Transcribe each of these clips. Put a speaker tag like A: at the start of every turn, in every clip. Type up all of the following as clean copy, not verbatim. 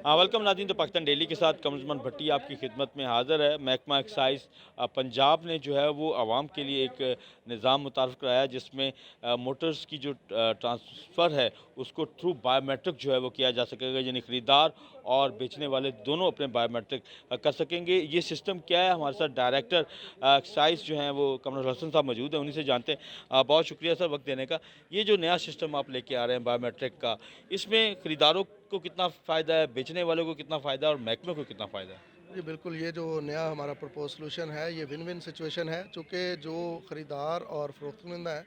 A: Welcome नाज़रीन। तो Pakistan daily के साथ कमरुज़्ज़मान भट्टी आपकी खिदमत में हाज़िर है। महकमा एक्साइज़ पंजाब ने जो है वो आवाम के लिए एक निज़ाम मुतारफ़ कराया, जिसमें मोटर्स की जो ट्रांसफ़र है उसको थ्रू बायोमेट्रिक जो है वो किया जा सकेगा। यानी ख़रीदार और बेचने वाले दोनों अपने बायोमेट्रिक कर सकेंगे। ये सिस्टम क्या है, हमारे साथ डायरेक्टर एक्साइज़ जो हैं वो कमरुल हसन साहब मौजूद हैं, उन्हीं से जानते हैं। बहुत शुक्रिया सर वक्त देने का। ये जो नया सिस्टम आप लेके आ रहे हैं बायोमेट्रिक का, इसमें ख़रीदारों को कितना फ़ायदा है, बेचने वालों को कितना फ़ायदा है और महकमे को कितना फ़ायदा है?
B: जी, बिल्कुल, ये जो नया हमारा प्रपोज़ सॉल्यूशन है, ये विन-विन सिचुएशन है, चूँकि जो खरीदार और फ़रोख्त कुनिंदा है,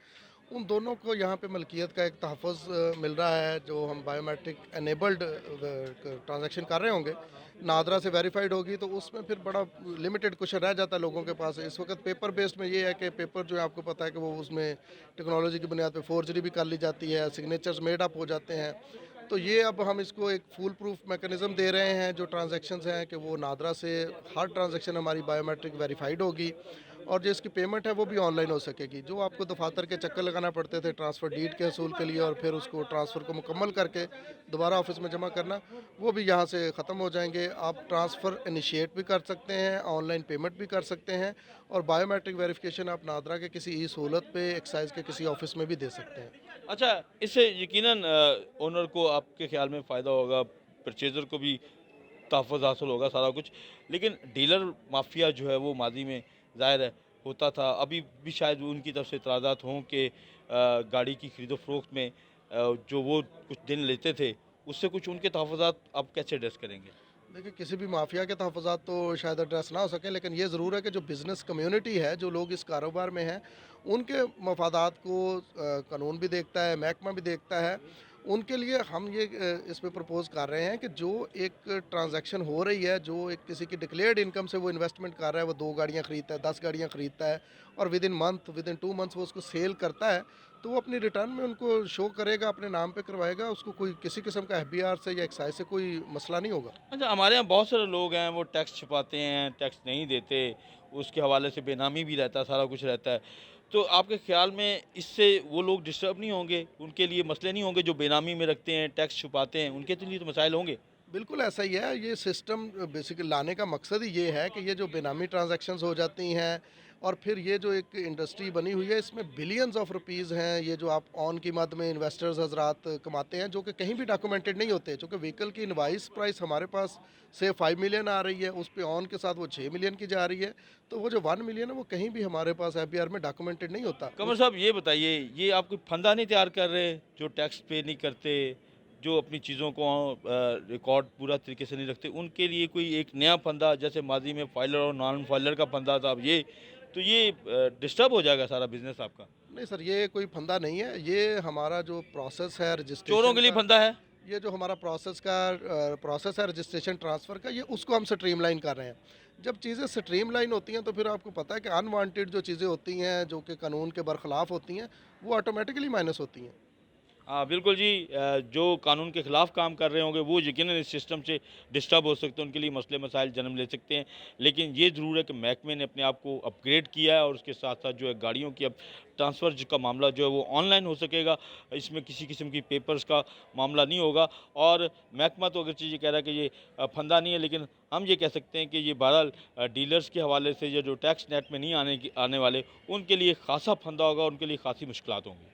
B: उन दोनों को यहाँ पे मलकियत का एक तहफ़्फ़ुज़ मिल रहा है। जो हम बायोमेट्रिक इनेबल्ड ट्रांज़ैक्शन कर रहे होंगे, नादरा से वेरिफ़ाइड होगी, तो उसमें फिर बड़ा लिमिटेड क्वेश्चन रह जाता है लोगों के पास। इस वक़्त पेपर बेस्ड में ये है कि पेपर जो है, आपको पता है कि वो उसमें टेक्नोलॉजी की बुनियाद पे फ़ोर्जरी भी कर ली जाती है, सिग्नेचर्स मेड अप हो जाते हैं। तो ये अब हम इसको एक फूल प्रूफ मैकेनिज़्म दे रहे हैं, जो ट्रांज़ैक्शंस हैं कि वो नादरा से हर ट्रांज़ैक्शन हमारी बायोमेट्रिक वेरीफाइड होगी, और जो इसकी पेमेंट है वो भी ऑनलाइन हो सकेगी। जो आपको दफातर के चक्कर लगाना पड़ते थे ट्रांसफ़र डीड के हसूल के लिए, और फिर उसको ट्रांसफ़र को मुकम्मल करके दोबारा ऑफिस में जमा करना, वो भी यहाँ से ख़त्म हो जाएंगे। आप ट्रांसफ़र इनिशिएट भी कर सकते हैं, ऑनलाइन पेमेंट भी कर सकते हैं, और बायोमेट्रिक वेरिफिकेशन आप नादरा के किसी ई सहूलत पे एक्साइज़ के किसी ऑफिस में भी दे सकते हैं।
A: अच्छा, इससे यकीनन ओनर को आपके ख़्याल में फ़ायदा होगा, परचेज़र को भी तहफ़्फ़ुज़ हासिल होगा सारा कुछ। लेकिन डीलर माफ़िया जो है वो माज़ी में ज़ाहिर है होता था, अभी भी शायद उनकी तरफ से इतराज़ात हों कि गाड़ी की ख़रीदो-फ़रोख्त में जो वो कुछ दिन लेते थे, उससे कुछ उनके तहफ़्फ़ुज़ात आप कैसे एड्रेस करेंगे?
B: देखिए, किसी भी माफिया के तहफ़्फ़ुज़ात तो शायद एड्रेस ना हो सकें, लेकिन ये ज़रूर है कि जो बिज़नेस कम्युनिटी है, जो लोग इस कारोबार में हैं, उनके मफ़ादात को कानून भी देखता है, महकमा भी देखता है। उनके लिए हम ये इस पे प्रपोज़ कर रहे हैं कि जो एक ट्रांज़ैक्शन हो रही है, जो एक किसी की डिक्लेयर्ड इनकम से वो इन्वेस्टमेंट कर रहा है, वो 2 गाड़ियाँ खरीदता है, 10 गाड़ियाँ खरीदता है, और विदिन 2 मंथ्स वो उसको सेल करता है, तो वो अपनी रिटर्न में उनको शो करेगा, अपने नाम पे करवाएगा, उसको कोई किसी किस्म का एफबीआर से या एक्साइज़ से कोई मसला नहीं होगा।
A: अच्छा, हमारे यहाँ बहुत सारे लोग हैं वो टैक्स छुपाते हैं, टैक्स नहीं देते, उसके हवाले से बेनामी भी रहता है, सारा कुछ रहता है। तो आपके ख़्याल में इससे वो लोग डिस्टर्ब नहीं होंगे? उनके लिए मसले नहीं होंगे जो बेनामी में रखते हैं, टैक्स छुपाते हैं, उनके तो लिए तो मसाइल होंगे?
B: बिल्कुल ऐसा ही है। ये सिस्टम बेसिकली लाने का मकसद ही ये है कि ये जो बेनामी ट्रांज़ैक्शंस हो जाती हैं, और फिर ये जो एक इंडस्ट्री बनी हुई है, इसमें बिलियंस ऑफ रुपीज़ हैं, ये जो आप ऑन की मद में इन्वेस्टर्स हज़रात कमाते हैं, जो कि कहीं भी डॉक्यूमेंटेड नहीं होते। चूँकि व्हीकल की इनवॉइस प्राइस हमारे पास से 5 मिलियन आ रही है, उस पे ऑन के साथ वो 6 मिलियन की जा रही है, तो वो जो 1 मिलियन है वो कहीं भी हमारे पास एफबीआर में डॉक्यूमेंटेड नहीं होता।
A: कमर साहब ये बताइए, ये आप कोई फंदा नहीं तैयार कर रहे, जो टैक्स पे नहीं करते, जो अपनी चीज़ों को रिकॉर्ड पूरा तरीके से नहीं रखते, उनके लिए कोई एक नया फंदा, जैसे माज़ी में फाइलर और नॉन फाइलर का फंदा था, अब ये तो ये डिस्टर्ब हो जाएगा सारा बिज़नेस आपका।
B: नहीं सर, ये कोई फंदा नहीं है, ये हमारा जो प्रोसेस है
A: चोरों
B: रजिस्ट्रेशन
A: के लिए
B: का,
A: फंदा है?
B: ये जो हमारा प्रोसेस है रजिस्ट्रेशन ट्रांसफ़र का, ये उसको हम स्ट्रीमलाइन कर रहे हैं। जब चीज़ें स्ट्रीमलाइन होती हैं, तो फिर आपको पता है कि अनवांटेड जो चीज़ें होती हैं, जो कि कानून के बरखिलाफ़ होती हैं, वो ऑटोमेटिकली माइनस होती हैं।
A: हाँ, बिल्कुल जी। जो कानून के खिलाफ काम कर रहे होंगे वो यकीनन इस सिस्टम से डिस्टर्ब हो सकते हैं, उनके लिए मसले मसाइल जन्म ले सकते हैं। लेकिन ये ज़रूर है कि महकमे ने अपने आप को अपग्रेड किया है और उसके साथ-साथ जो है गाड़ियों की अब ट्रांसफ़र का मामला जो है वो ऑनलाइन हो सकेगा। इसमें किसी किस्म की पेपर्स का मामला नहीं होगा। और महकमा तो अगरचे ये कह रहा है कि ये फंदा नहीं है, लेकिन हम ये कह सकते हैं कि ये बहरहाल डीलर्स के हवाले से या जो टैक्स नेट में नहीं आने वाले, उनके लिए ख़ासा फंदा होगा, उनके लिए ख़ासी मुश्किलात होंगी।